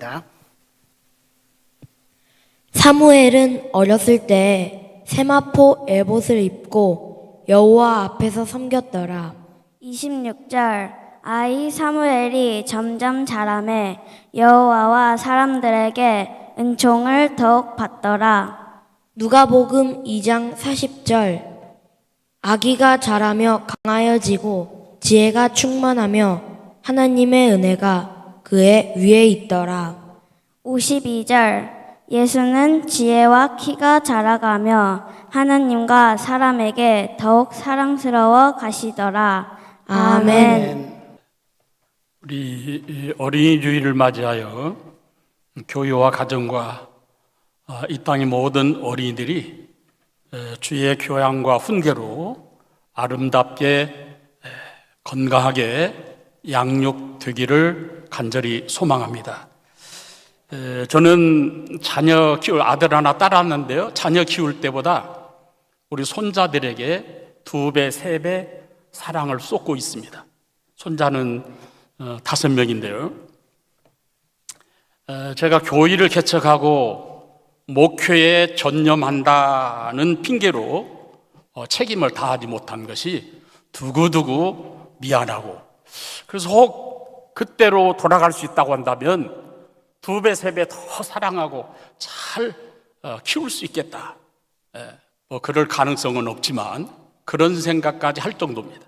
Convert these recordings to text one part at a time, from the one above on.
읽겠습니다. 사무엘은 어렸을 때 세마포 에봇을 입고 여호와 앞에서 섬겼더라. 26절 아이 사무엘이 점점 자라매 여호와와 사람들에게 은총을 더욱 받더라. 누가복음 2장 40절 아기가 자라며 강하여지고 지혜가 충만하며 하나님의 은혜가 그의 위에 있더라. 52절 예수는 지혜와 키가 자라가며 하나님과 사람에게 더욱 사랑스러워 가시더라. 아멘. 우리 어린이 주일을 맞이하여 교회와 가정과 이 땅의 모든 어린이들이 주의 교양과 훈계로 아름답게 건강하게 양육되기를 간절히 소망합니다. 저는 자녀 키울 아들 하나 딸 하나인데요, 자녀 키울 때보다 우리 손자들에게 2배, 3배 사랑을 쏟고 있습니다. 손자는 5명인데요. 제가 교회를 개척하고 목회에 전념한다는 핑계로 책임을 다하지 못한 것이 두고두고 미안하고, 그래서 혹 그때로 돌아갈 수 있다고 한다면 2배, 3배 더 사랑하고 잘 키울 수 있겠다. 그럴 가능성은 없지만 그런 생각까지 할 정도입니다.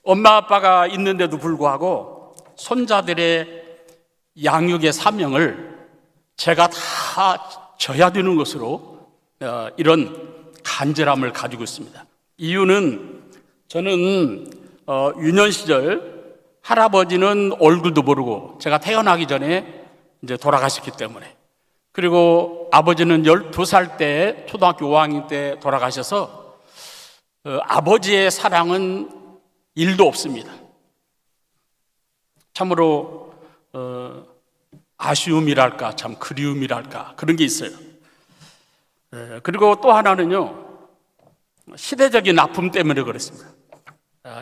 엄마 아빠가 있는데도 불구하고 손자들의 양육의 사명을 제가 다 져야 되는 것으로 이런 간절함을 가지고 있습니다. 이유는 저는 유년 시절 할아버지는 얼굴도 모르고 제가 태어나기 전에 이제 돌아가셨기 때문에, 그리고 아버지는 12살 때 초등학교 5학년 때 돌아가셔서 아버지의 사랑은 1도 없습니다. 참으로 아쉬움이랄까, 참 그리움이랄까, 그런 게 있어요. 그리고 또 하나는요, 시대적인 아픔 때문에 그렇습니다.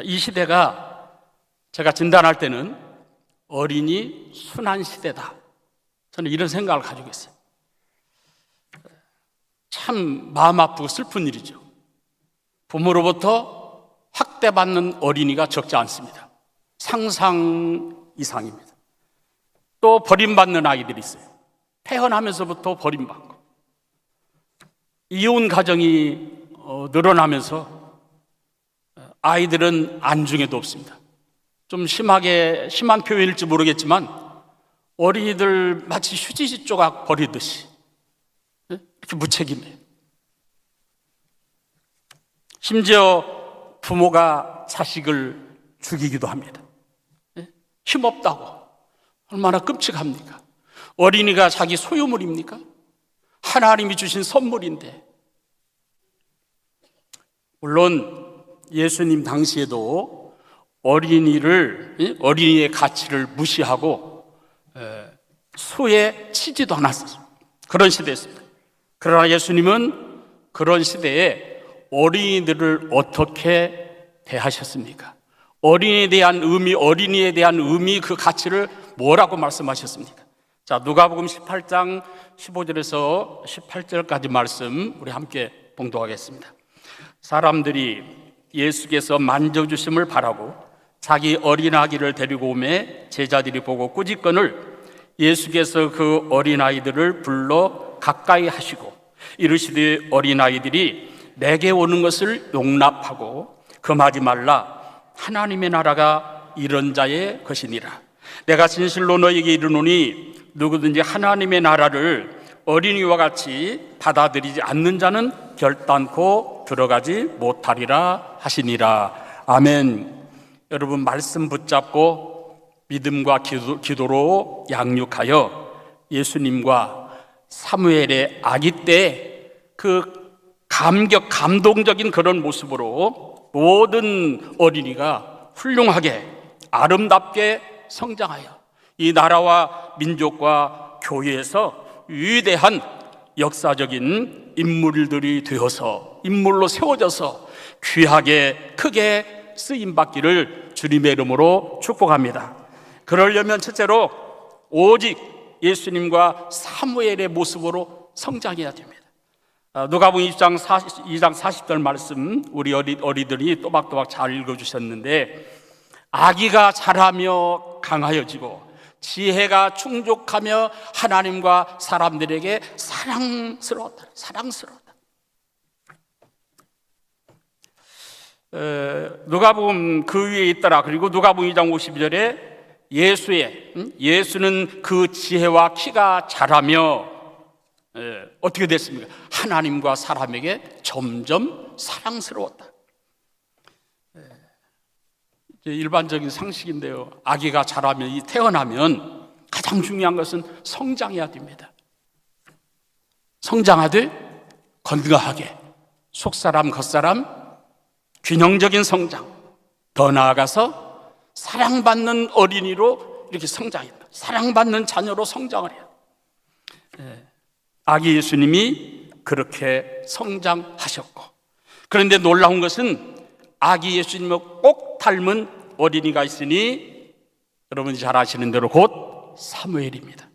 이 시대가 제가 진단할 때는 어린이 순환 시대다, 저는 이런 생각을 가지고 있어요. 참 마음 아프고 슬픈 일이죠. 부모로부터 학대받는 어린이가 적지 않습니다. 상상 이상입니다. 또 버림받는 아이들이 있어요. 태어나면서부터 버림받고, 이혼 가정이 늘어나면서 아이들은 안중에도 없습니다. 좀 심한 표현일지 모르겠지만 어린이들 마치 휴지 조각 버리듯이 이렇게 무책임해요. 심지어 부모가 자식을 죽이기도 합니다. 힘없다고. 얼마나 끔찍합니까? 어린이가 자기 소유물입니까? 하나님이 주신 선물인데. 물론 예수님 당시에도 어린이의 가치를 무시하고 수에 치지도 않았어요. 그런 시대였습니다. 그러나 예수님은 그런 시대에 어린이들을 어떻게 대하셨습니까? 어린이에 대한 의미, 그 가치를 뭐라고 말씀하셨습니까? 자, 누가복음 18장 15절에서 18절까지 말씀 우리 함께 봉독하겠습니다. 사람들이 예수께서 만져주심을 바라고 자기 어린아기를 데리고 오매 제자들이 보고 꾸짖거늘 예수께서 그 어린아이들을 불러 가까이 하시고 이르시되 어린아이들이 내게 오는 것을 용납하고 금하지 말라. 하나님의 나라가 이런 자의 것이니라. 내가 진실로 너에게 이르노니 누구든지 하나님의 나라를 어린이와 같이 받아들이지 않는 자는 결단코 들어가지 못하리라 하시니라. 아멘. 여러분, 말씀 붙잡고 믿음과 기도로 양육하여 예수님과 사무엘의 아기 때 그 감동적인 그런 모습으로 모든 어린이가 훌륭하게 아름답게 성장하여 이 나라와 민족과 교회에서 위대한 역사적인 인물들이 되어서 인물로 세워져서 귀하게 크게 쓰임받기를 주님의 이름으로 축복합니다. 그러려면 첫째로 오직 예수님과 사무엘의 모습으로 성장해야 됩니다. 누가복음 2장 40절 말씀 우리 어리들이 또박또박 잘 읽어주셨는데, 아기가 자라며 강하여지고 지혜가 충족하며 하나님과 사람들에게 사랑스러웠다. 누가복음 그 위에 있더라. 그리고 누가복음 2장 52절에 예수는 그 지혜와 키가 자라며 어떻게 됐습니까? 하나님과 사람에게 점점 사랑스러웠다. 일반적인 상식인데요, 아기가 자라면, 태어나면 가장 중요한 것은 성장해야 됩니다. 성장하되 건강하게, 속사람 겉사람 균형적인 성장, 더 나아가서 사랑받는 어린이로 이렇게 성장했다. 사랑받는 자녀로 성장을 해요. 아기 예수님이 그렇게 성장하셨고, 그런데 놀라운 것은 아기 예수님을 꼭 닮은 어린이가 있으니 여러분이 잘 아시는 대로 곧 사무엘입니다.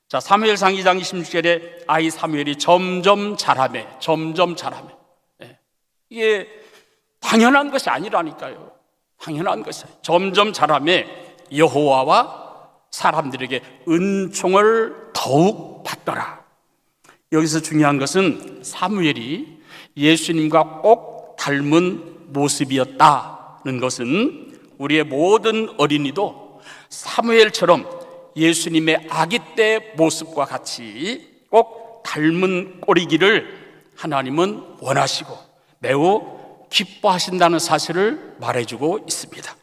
자, 사무엘상 2장 26절에 아이 사무엘이 점점 자라매. 이게 당연한 것이 아니라니까요. 당연한 것이에요. 점점 자라매 여호와와 사람들에게 은총을 더욱 받더라. 여기서 중요한 것은 사무엘이 예수님과 꼭 닮은 모습이었다는 것은 우리의 모든 어린이도 사무엘처럼 예수님의 아기 때 모습과 같이 꼭 닮은 꼴이기를 하나님은 원하시고 매우 기뻐하신다는 사실을 말해주고 있습니다.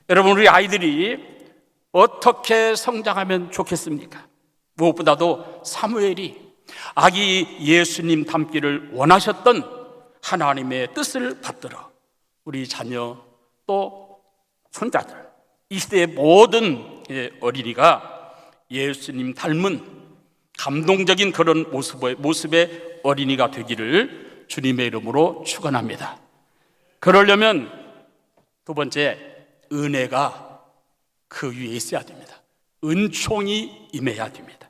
여러분, 우리 아이들이 어떻게 성장하면 좋겠습니까? 무엇보다도 사무엘이 아기 예수님 닮기를 원하셨던 하나님의 뜻을 받들어 우리 자녀 또 손자들, 이 시대의 모든 어린이가 예수님 닮은 감동적인 그런 모습의 어린이가 되기를 주님의 이름으로 축원합니다. 그러려면 두 번째, 은혜가 그 위에 있어야 됩니다. 은총이 임해야 됩니다.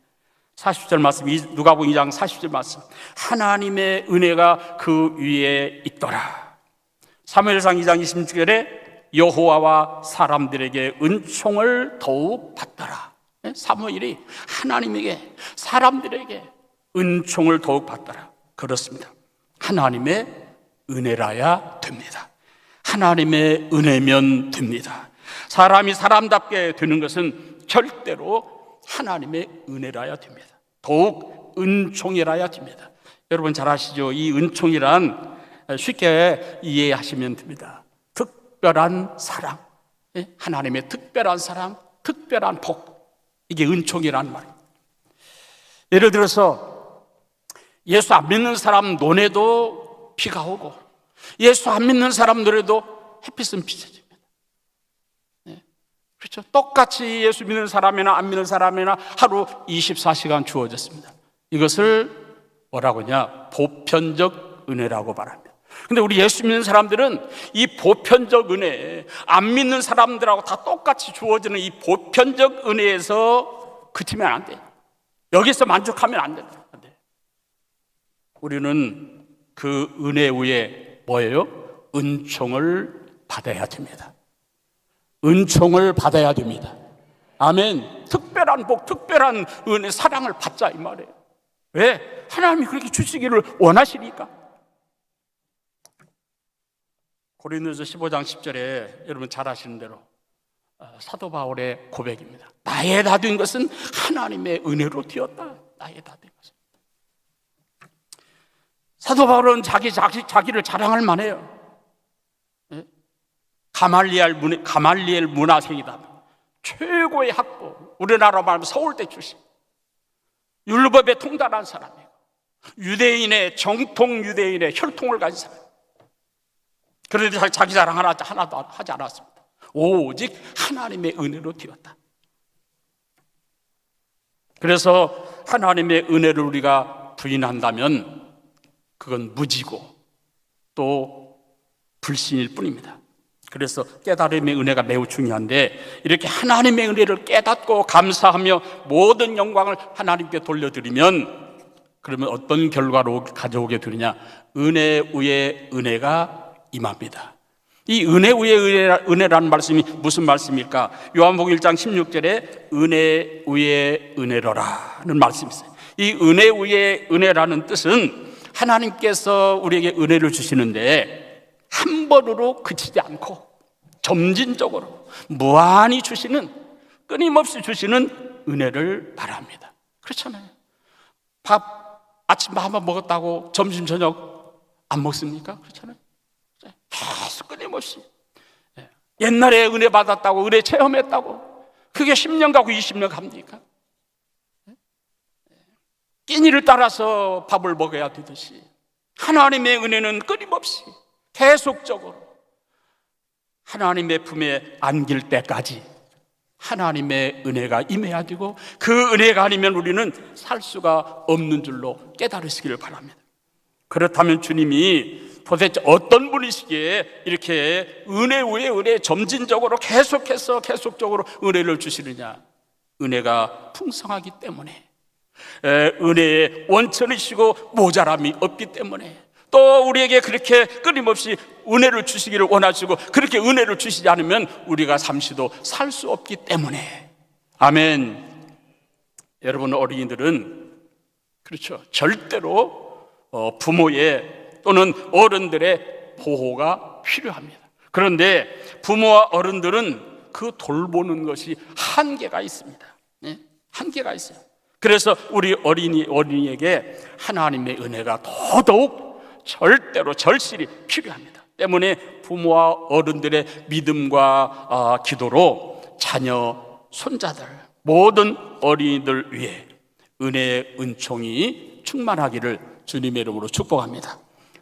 40절 말씀, 누가복음 2장 40절 말씀, 하나님의 은혜가 그 위에 있더라. 사무엘상 2장 26절에 여호와와 사람들에게 은총을 더욱 받더라. 사무엘이 하나님에게, 사람들에게 은총을 더욱 받더라. 그렇습니다. 하나님의 은혜라야 됩니다. 하나님의 은혜면 됩니다. 사람이 사람답게 되는 것은 절대로 하나님의 은혜라야 됩니다. 더욱 은총이라야 됩니다. 여러분 잘 아시죠? 이 은총이란 쉽게 이해하시면 됩니다. 특별한 사랑, 하나님의 특별한 사랑, 특별한 복, 이게 은총이라는 말입니다. 예를 들어서 예수 안 믿는 사람 눈에도 비가 오고, 예수 안 믿는 사람 눈에도 햇빛은 비춰집니다. 그렇죠? 똑같이 예수 믿는 사람이나 안 믿는 사람이나 하루 24시간 주어졌습니다. 이것을 뭐라고 하냐? 보편적 은혜라고 말합니다. 근데 우리 예수 믿는 사람들은 이 보편적 은혜, 안 믿는 사람들하고 다 똑같이 주어지는 이 보편적 은혜에서 그치면 안 돼요. 여기서 만족하면 안 돼요. 우리는 그 은혜 위에 뭐예요? 은총을 받아야 됩니다. 은총을 받아야 됩니다. 아멘. 특별한 복, 특별한 은혜, 사랑을 받자 이 말이에요. 왜? 하나님이 그렇게 주시기를 원하시니까. 고린도서 15장 10절에 여러분 잘 아시는 대로 사도 바울의 고백입니다. 나의 다 된 것은 하나님의 은혜로 되었다. 나의 다 된 것은. 사도 바울은 자기를 자랑할 만해요. 가말리엘 문화생이다. 최고의 학부, 우리나라 말하면 서울대 출신, 율법에 통달한 사람이에요. 유대인의 정통 유대인의 혈통을 가진 사람. 그런데 자기 자랑 하나도 하지 않았습니다. 오직 하나님의 은혜로 되었다. 그래서 하나님의 은혜를 우리가 부인한다면 그건 무지고 또 불신일 뿐입니다. 그래서 깨달음의 은혜가 매우 중요한데, 이렇게 하나님의 은혜를 깨닫고 감사하며 모든 영광을 하나님께 돌려드리면, 그러면 어떤 결과로 가져오게 되느냐? 은혜 위에 은혜가 임합니다. 이 은혜 위에 은혜라는 말씀이 무슨 말씀일까? 요한복음 1장 16절에 은혜 위에 은혜로라는 말씀이 있어요. 이 은혜 위에 은혜라는 뜻은 하나님께서 우리에게 은혜를 주시는데 한 번으로 그치지 않고 점진적으로 무한히 주시는, 끊임없이 주시는 은혜를 말합니다. 그렇잖아요. 아침 밥 한번 먹었다고 점심 저녁 안 먹습니까? 그렇잖아요. 계속 끊임없이. 옛날에 은혜 받았다고, 은혜 체험했다고, 그게 10년 가고 20년 갑니까? 끼니를 따라서 밥을 먹어야 되듯이 하나님의 은혜는 끊임없이 계속적으로 하나님의 품에 안길 때까지 하나님의 은혜가 임해야 되고, 그 은혜가 아니면 우리는 살 수가 없는 줄로 깨달으시기를 바랍니다. 그렇다면 주님이 도대체 어떤 분이시기에 이렇게 은혜 위에 은혜, 점진적으로 계속적으로 은혜를 주시느냐? 은혜가 풍성하기 때문에, 은혜의 원천이시고 모자람이 없기 때문에, 또 우리에게 그렇게 끊임없이 은혜를 주시기를 원하시고, 그렇게 은혜를 주시지 않으면 우리가 잠시도 살 수 없기 때문에. 아멘. 여러분, 어린이들은 그렇죠, 절대로 부모의 또는 어른들의 보호가 필요합니다. 그런데 부모와 어른들은 그 돌보는 것이 한계가 있습니다. 한계가 있어요. 그래서 우리 어린이에게 하나님의 은혜가 더더욱 절대로 절실히 필요합니다. 때문에 부모와 어른들의 믿음과 기도로 자녀, 손자들, 모든 어린이들 위해 은혜의 은총이 충만하기를 주님의 이름으로 축복합니다.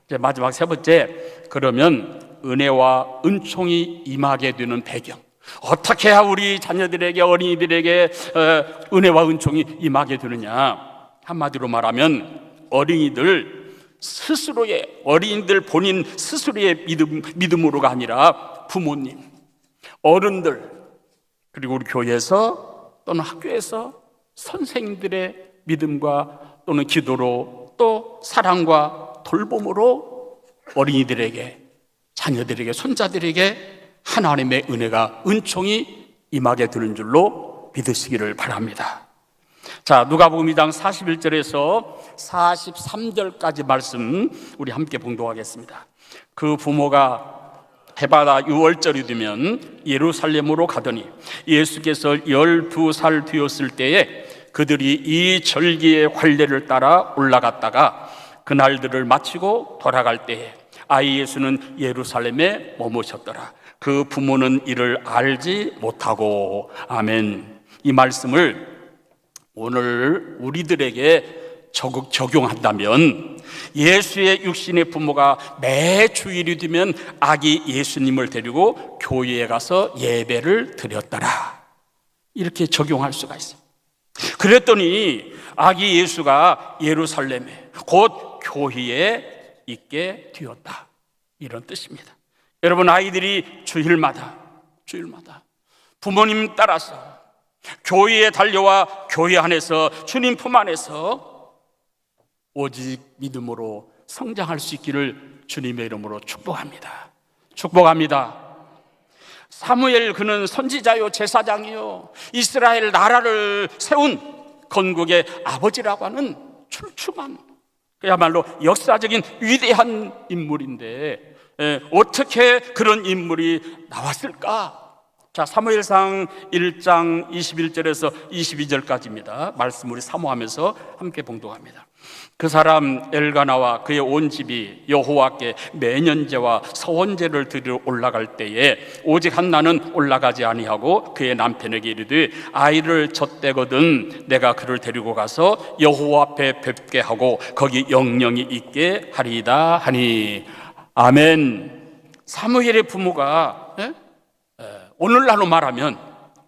이제 마지막 세 번째, 그러면 은혜와 은총이 임하게 되는 배경, 어떻게 해야 우리 자녀들에게, 어린이들에게 은혜와 은총이 임하게 되느냐? 한마디로 말하면 어린이들 본인 스스로의 믿음으로가 아니라 부모님, 어른들, 그리고 우리 교회에서 또는 학교에서 선생님들의 믿음과 또는 기도로, 또 사랑과 돌봄으로 어린이들에게, 자녀들에게, 손자들에게 하나님의 은혜가, 은총이 임하게 되는 줄로 믿으시기를 바랍니다. 자, 누가복음 2장 41절에서 43절까지 말씀 우리 함께 봉독하겠습니다. 그 부모가 해마다 유월절이 되면 예루살렘으로 가더니 예수께서 12살 되었을 때에 그들이 이 절기의 관례를 따라 올라갔다가 그날들을 마치고 돌아갈 때에 아이 예수는 예루살렘에 머무셨더라. 그 부모는 이를 알지 못하고. 아멘. 이 말씀을 오늘 우리들에게 적용한다면, 예수의 육신의 부모가 매 주일이 되면 아기 예수님을 데리고 교회에 가서 예배를 드렸더라, 이렇게 적용할 수가 있어요. 그랬더니 아기 예수가 예루살렘에, 곧 교회에 있게 되었다, 이런 뜻입니다. 여러분, 아이들이 주일마다 부모님 따라서 교회에 달려와 교회 안에서, 주님 품 안에서 오직 믿음으로 성장할 수 있기를 주님의 이름으로 축복합니다. 사무엘, 그는 선지자요 제사장이요 이스라엘 나라를 세운 건국의 아버지라고 하는 출중한, 그야말로 역사적인 위대한 인물인데 어떻게 그런 인물이 나왔을까? 자, 사무엘상 1장 21절에서 22절까지입니다. 말씀 우리 사모하면서 함께 봉독합니다. 그 사람 엘가나와 그의 온 집이 여호와께 매년제와 서원제를 드리러 올라갈 때에 오직 한나는 올라가지 아니하고 그의 남편에게 이르되 아이를 젖대거든 내가 그를 데리고 가서 여호와 앞에 뵙게 하고 거기 영영이 있게 하리이다 하니. 아멘. 사무엘의 부모가 오늘날로 말하면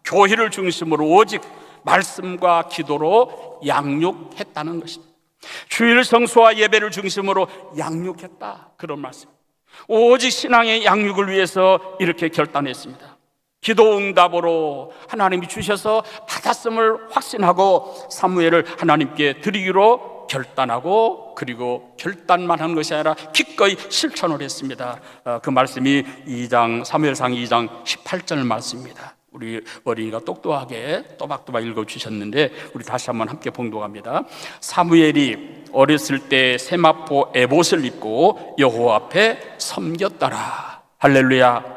교회를 중심으로 오직 말씀과 기도로 양육했다는 것입니다. 주일 성수와 예배를 중심으로 양육했다, 그런 말씀. 오직 신앙의 양육을 위해서 이렇게 결단했습니다. 기도 응답으로 하나님이 주셔서 받았음을 확신하고 사무엘을 하나님께 드리기로 결단하고, 그리고 결단만 한 것이 아니라 기꺼이 실천을 했습니다. 그 말씀이 사무엘상 2장 18절 말씀입니다. 우리 어린이가 똑똑하게 또박또박 읽어주셨는데 우리 다시 한번 함께 봉독합니다. 사무엘이 어렸을 때 세마포 에봇을 입고 여호와 앞에 섬겼더라. 할렐루야.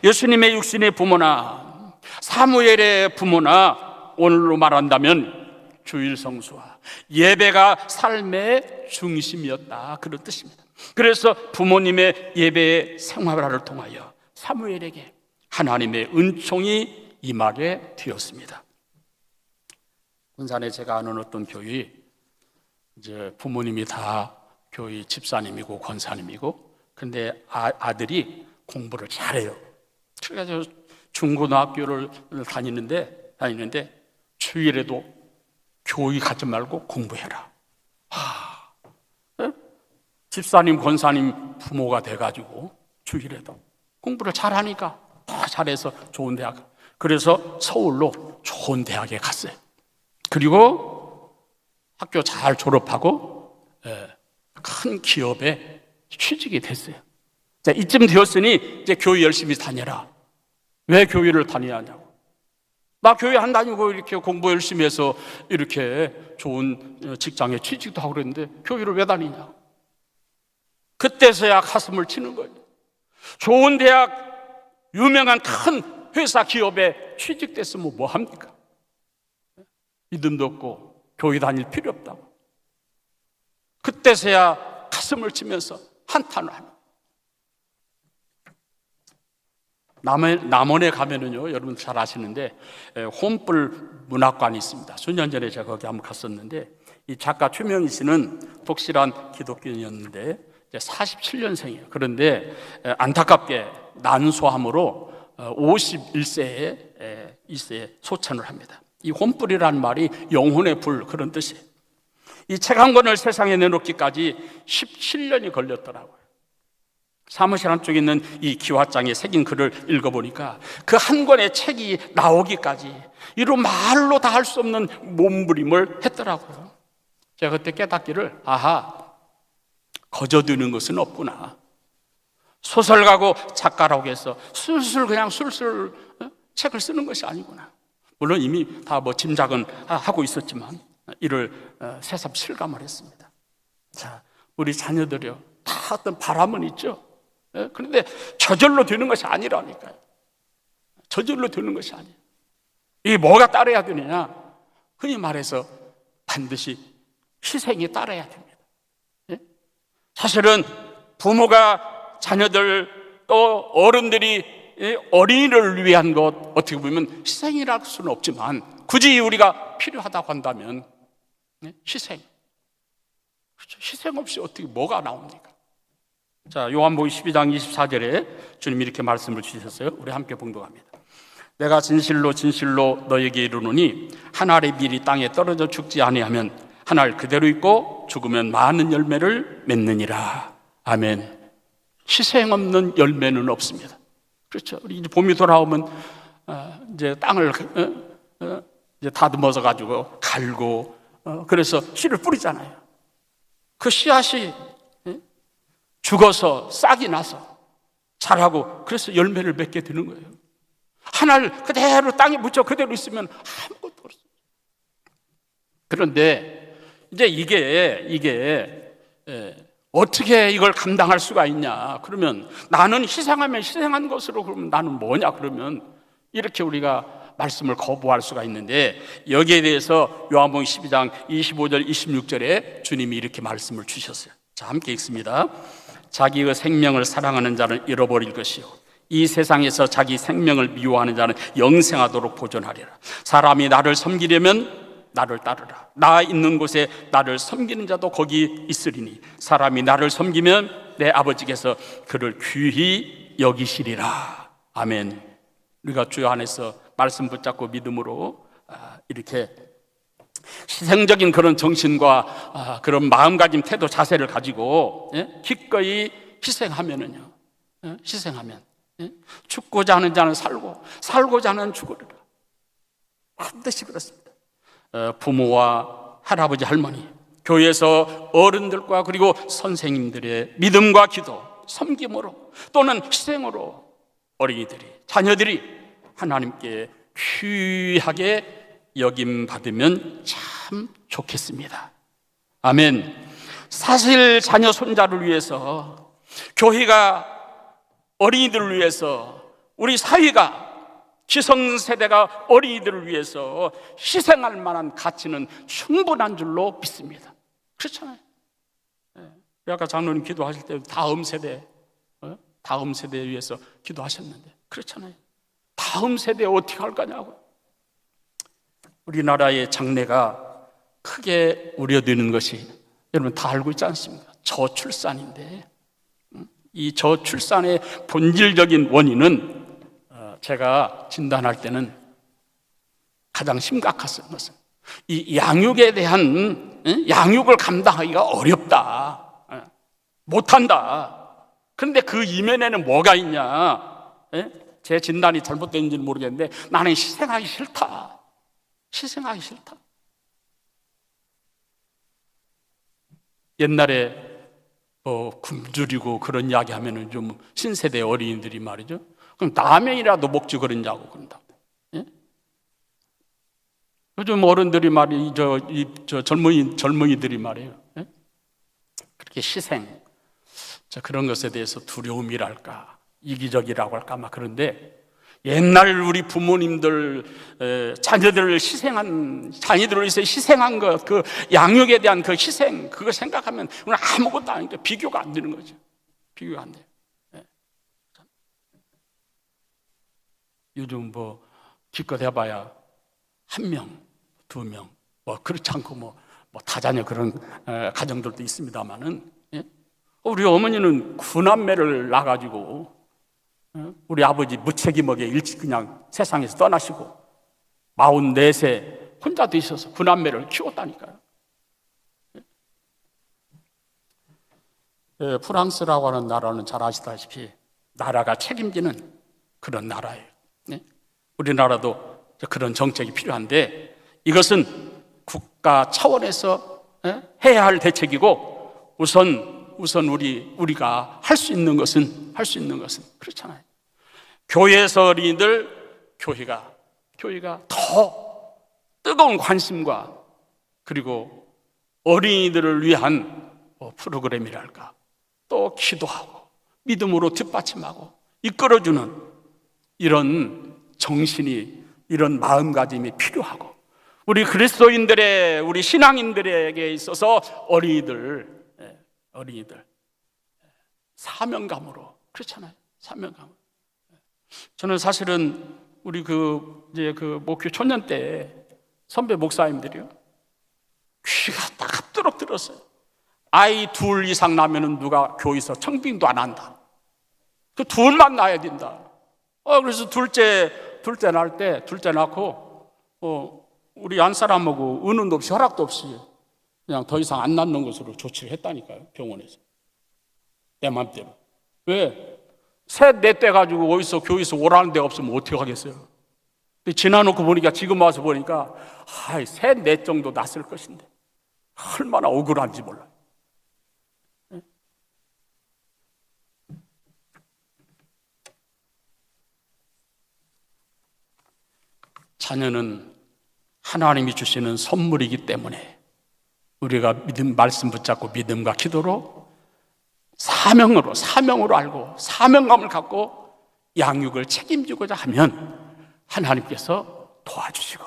예수님의 육신의 부모나 사무엘의 부모나 오늘로 말한다면 주일 성수와 예배가 삶의 중심이었다, 그런 뜻입니다. 그래서 부모님의 예배 생활을 통하여 사무엘에게 하나님의 은총이 임하게 되었습니다. 군산에 제가 아는 어떤 교회, 이제 부모님이 다 교회 집사님이고 권사님이고, 근데 아들이 공부를 잘해요. 그래서 중고등학교를 다니는데 주일에도 교회 가지 말고 공부해라. 집사님 권사님 부모가 돼가지고 주일에도 공부를 잘하니까 더 잘해서 좋은 대학, 그래서 서울로 좋은 대학에 갔어요. 그리고 학교 잘 졸업하고 큰 기업에 취직이 됐어요. 자, 이쯤 되었으니 이제 교회 열심히 다녀라. 왜 교회를 다녀야 하냐고. 나 교회 안 다니고 이렇게 공부 열심히 해서 이렇게 좋은 직장에 취직도 하고 그랬는데 교회를 왜 다니냐고. 그때서야 가슴을 치는 거예요. 좋은 대학, 유명한 큰 회사 기업에 취직됐으면 뭐 합니까? 믿음도 없고 교회 다닐 필요 없다고. 그때서야 가슴을 치면서 한탄을 합니다. 남원에 가면은요, 여러분 잘 아시는데 홈불 문학관이 있습니다. 수년 전에 제가 거기 한번 갔었는데, 이 작가 최명희 씨는 독실한 기독교인이었는데 이제 47년생이에요. 그런데 안타깝게 난소암으로 51세에 이세에 소천을 합니다. 이 홈불이라는 말이 영혼의 불, 그런 뜻이에요. 이 책 한 권을 세상에 내놓기까지 17년이 걸렸더라고요. 사무실 한쪽에 있는 이 기와장에 새긴 글을 읽어보니까 그 한 권의 책이 나오기까지 이로 말로 다 할 수 없는 몸부림을 했더라고요. 제가 그때 깨닫기를, 거저드는 것은 없구나. 소설가고 작가라고 해서 술술 책을 쓰는 것이 아니구나. 물론 이미 다 짐작은 하고 있었지만 이를 새삼 실감을 했습니다. 자, 우리 자녀들이요, 다 어떤 바람은 있죠. 그런데 저절로 되는 것이 아니라니까요. 저절로 되는 것이 아니에요. 이게 뭐가 따라야 되느냐? 흔히 말해서 반드시 희생이 따라야 됩니다. 사실은 부모가 자녀들 또 어른들이 어린이를 위한 것, 어떻게 보면 희생이랄 수는 없지만 굳이 우리가 필요하다고 한다면 희생. 그렇죠? 희생 없이 어떻게 뭐가 나옵니까? 자, 요한복음 12장 24절에 주님이 이렇게 말씀을 주셨어요. 우리 함께 봉독합니다. 내가 진실로 진실로 너에게 이르노니 한 알의 밀이 땅에 떨어져 죽지 아니하면 한 알 그대로 있고 죽으면 많은 열매를 맺느니라. 아멘. 희생 없는 열매는 없습니다. 그렇죠. 우리 이제 봄이 돌아오면 이제 땅을 이제 다듬어서 가지고 갈고 그래서 씨를 뿌리잖아요. 그 씨앗이 죽어서 싹이 나서 자라고 그래서 열매를 맺게 되는 거예요. 한 알 그대로 땅에 묻혀 그대로 있으면 아무것도 없어요. 그런데 이제 이게 어떻게 이걸 감당할 수가 있냐? 그러면 나는 희생하면 희생한 것으로 그러면 나는 뭐냐? 그러면 이렇게 우리가 말씀을 거부할 수가 있는데 여기에 대해서 요한복음 12장 25절 26절에 주님이 이렇게 말씀을 주셨어요. 자, 함께 읽습니다. 자기의 생명을 사랑하는 자는 잃어버릴 것이요 이 세상에서 자기 생명을 미워하는 자는 영생하도록 보존하리라. 사람이 나를 섬기려면 나를 따르라. 나 있는 곳에 나를 섬기는 자도 거기 있으리니 사람이 나를 섬기면 내 아버지께서 그를 귀히 여기시리라. 아멘. 우리가 주 안에서 말씀 붙잡고 믿음으로 이렇게 희생적인 그런 정신과 그런 마음가짐, 태도, 자세를 가지고 기꺼이 희생하면은요 희생하면. 죽고자 하는 자는 살고 살고자 하는 죽으리라. 반드시 그렇습니다. 부모와 할아버지 할머니, 교회에서 어른들과 그리고 선생님들의 믿음과 기도, 섬김으로 또는 희생으로 어린이들이, 자녀들이 하나님께 귀하게 여김받으면 참 좋겠습니다. 아멘. 사실 자녀 손자를 위해서, 교회가 어린이들을 위해서, 우리 사회가, 기성세대가 어린이들을 위해서 희생할 만한 가치는 충분한 줄로 믿습니다. 그렇잖아요. 아까 장로님 기도하실 때 다음 세대 위해서 기도하셨는데, 그렇잖아요. 다음 세대에 어떻게 할 거냐고. 우리나라의 장래가 크게 우려되는 것이, 여러분 다 알고 있지 않습니까? 저출산인데, 이 저출산의 본질적인 원인은 제가 진단할 때는 가장 심각한 것은 이 양육에 대한, 양육을 감당하기가 어렵다, 못한다. 그런데 그 이면에는 뭐가 있냐? 제 진단이 잘못된지는 모르겠는데 나는 희생하기 싫다. 희생하기 싫다. 옛날에 굶주리고 그런 이야기 하면은 좀 신세대 어린이들이 말이죠, 그럼 라면이라도 먹지 그러냐고 그런다고. 요즘 어른들이 저 젊은이들이 말이에요, 그렇게 희생, 그런 것에 대해서 두려움이랄까, 이기적이라고 할까, 막 그런데, 옛날 우리 부모님들 자녀들을 위해서 희생한 것, 그 양육에 대한 그 희생, 그거 생각하면 오늘 아무것도 아니니까 비교가 안 되는 거죠. 비교가 안 돼요. 요즘 기껏 해봐야 1명, 2명, 그렇지 않고 다자녀 그런 가정들도 있습니다만은, 우리 어머니는 9남매를 낳아가지고, 우리 아버지 무책임하게 일찍 그냥 세상에서 떠나시고 44세 혼자 되셔서 9남매를 키웠다니까요. 프랑스라고 하는 나라는 잘 아시다시피 나라가 책임지는 그런 나라예요. 우리나라도 그런 정책이 필요한데, 이것은 국가 차원에서 해야 할 대책이고, 우선 우리가 할 수 있는 것은 그렇잖아요. 교회에서 어린이들, 교회가 더 뜨거운 관심과, 그리고 어린이들을 위한 프로그램이랄까, 또 기도하고 믿음으로 뒷받침하고 이끌어주는 이런 정신이, 이런 마음가짐이 필요하고, 우리 그리스도인들의, 우리 신앙인들에게 있어서 어린이들 사명감으로, 그렇잖아요. 사명감. 저는 사실은 우리 목교 초년 때 선배 목사님들이요, 귀가 따갑도록 들었어요. 아이 2 이상 나면은 누가 교회에서 청빙도 안 한다. 그 둘만 낳아야 된다. 그래서 둘째 낳고, 우리 안 사람하고 은은도 없이 허락도 없이 그냥 더 이상 안 낳는 것으로 조치를 했다니까요, 병원에서. 내 맘대로. 왜? 셋, 넷 돼가지고 어디서 교회에서 오라는 데가 없으면 어떻게 하겠어요? 근데 지나놓고 보니까, 지금 와서 보니까, 셋, 넷 정도 낳았을 것인데 얼마나 억울한지 몰라요. 자녀는 하나님이 주시는 선물이기 때문에 우리가 말씀 붙잡고 믿음과 기도로 사명으로 알고 사명감을 갖고 양육을 책임지고자 하면 하나님께서 도와주시고,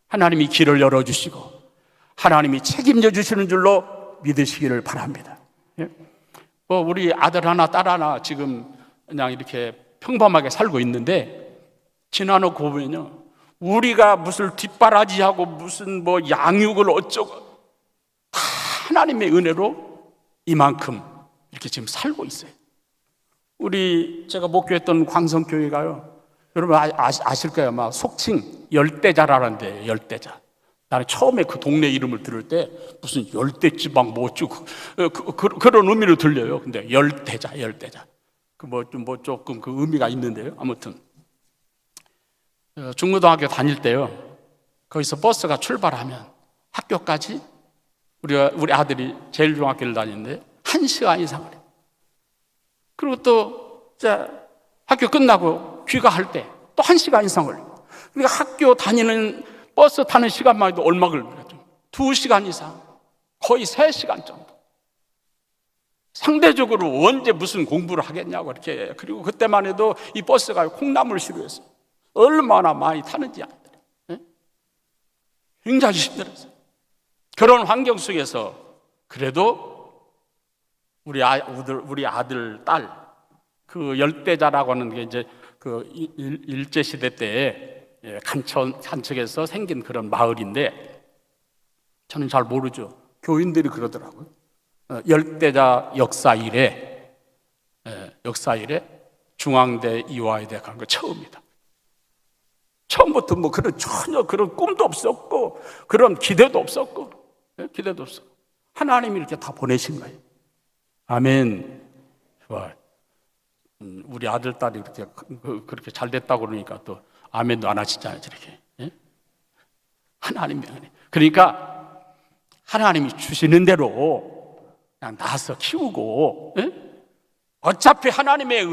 하나님이 길을 열어주시고, 하나님이 책임져 주시는 줄로 믿으시기를 바랍니다. 우리 아들 하나 딸 하나 지금 그냥 이렇게 평범하게 살고 있는데, 지나놓고 보면요, 우리가 무슨 뒷바라지하고 무슨 양육을 어쩌고, 다 하나님의 은혜로 이만큼 이렇게 지금 살고 있어요. 제가 목교했던 광성교회가요, 여러분 아실 거예요. 막 속칭 열대자라는데, 열대자. 나는 처음에 그 동네 이름을 들을 때 무슨 열대지방 그런 의미로 들려요. 근데 열대자. 뭐 조금 그 의미가 있는데요. 아무튼 중고등학교 다닐 때요, 거기서 버스가 출발하면 학교까지 우리 아들이 제일 중학교를 다니는데 1시간 이상을 해요. 그리고 또 이제 학교 끝나고 귀가할 때 또 1시간 이상 걸려요. 그러니까 학교 다니는 버스 타는 시간만 해도 얼마 걸리죠? 2시간 이상, 거의 3시간 정도. 상대적으로 언제 무슨 공부를 하겠냐고 이렇게. 그리고 그때만 해도 이 버스가 콩나물 시루였어요. 얼마나 많이 타는지 아이들이. 예? 굉장히 힘들었어요. 그런 환경 속에서 그래도 우리 아들, 딸, 그 열대자라고 하는 게 이제 그 일제시대 때 간척에서 생긴 그런 마을인데, 저는 잘 모르죠. 교인들이 그러더라고요. 열대자 역사 이래 중앙대 이화여대 간 거 처음이다. 처음부터 뭐 전혀 그런 꿈도 없었고 그런 기대도 없었고 하나님이 이렇게 다 보내신 거예요. 아멘. 좋아요. 우리 아들 딸이 그렇게 잘 됐다고 그러니까 또 아멘도 안 하시잖아요, 저렇게. 예? 하나님이. 그러니까 하나님이 주시는 대로 그냥 낳아서 키우고, 예? 어차피 하나님의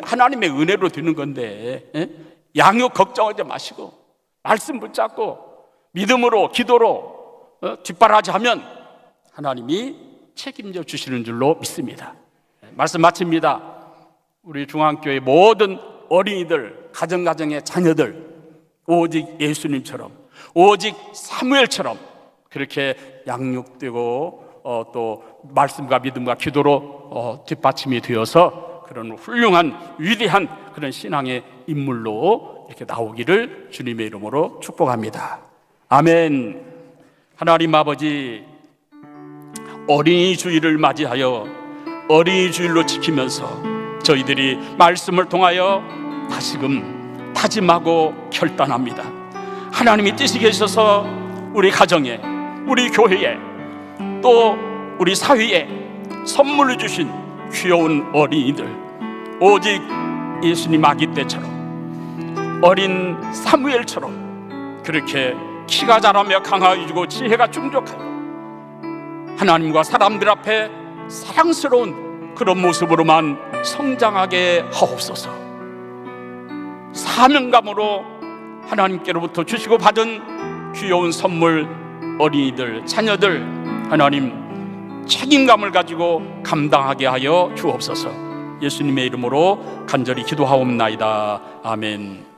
하나님의 은혜로 되는 건데, 예? 양육 걱정하지 마시고 말씀 붙잡고 믿음으로 기도로 뒷바라지하면 하나님이 책임져 주시는 줄로 믿습니다. 말씀 마칩니다. 우리 중앙교회 모든 어린이들, 가정의 자녀들 오직 예수님처럼, 오직 사무엘처럼 그렇게 양육되고 또 말씀과 믿음과 기도로 뒷받침이 되어서 그런 훌륭한 위대한 그런 신앙의 인물로 이렇게 나오기를 주님의 이름으로 축복합니다. 아멘. 하나님 아버지, 어린이 주일을 맞이하여 어린이 주일로 지키면서 저희들이 말씀을 통하여 다시금 다짐하고 결단합니다. 하나님이 뜻이 계셔서 우리 가정에, 우리 교회에, 또 우리 사회에 선물을 주신 귀여운 어린이들, 오직 예수님 아기 때처럼, 어린 사무엘처럼 그렇게 키가 자라며 강하여지고 지혜가 충족하여 하나님과 사람들 앞에 사랑스러운 그런 모습으로만 성장하게 하옵소서. 사명감으로 하나님께로부터 주시고 받은 귀여운 선물, 어린이들, 자녀들, 하나님 책임감을 가지고 감당하게 하여 주옵소서. 예수님의 이름으로 간절히 기도하옵나이다. 아멘.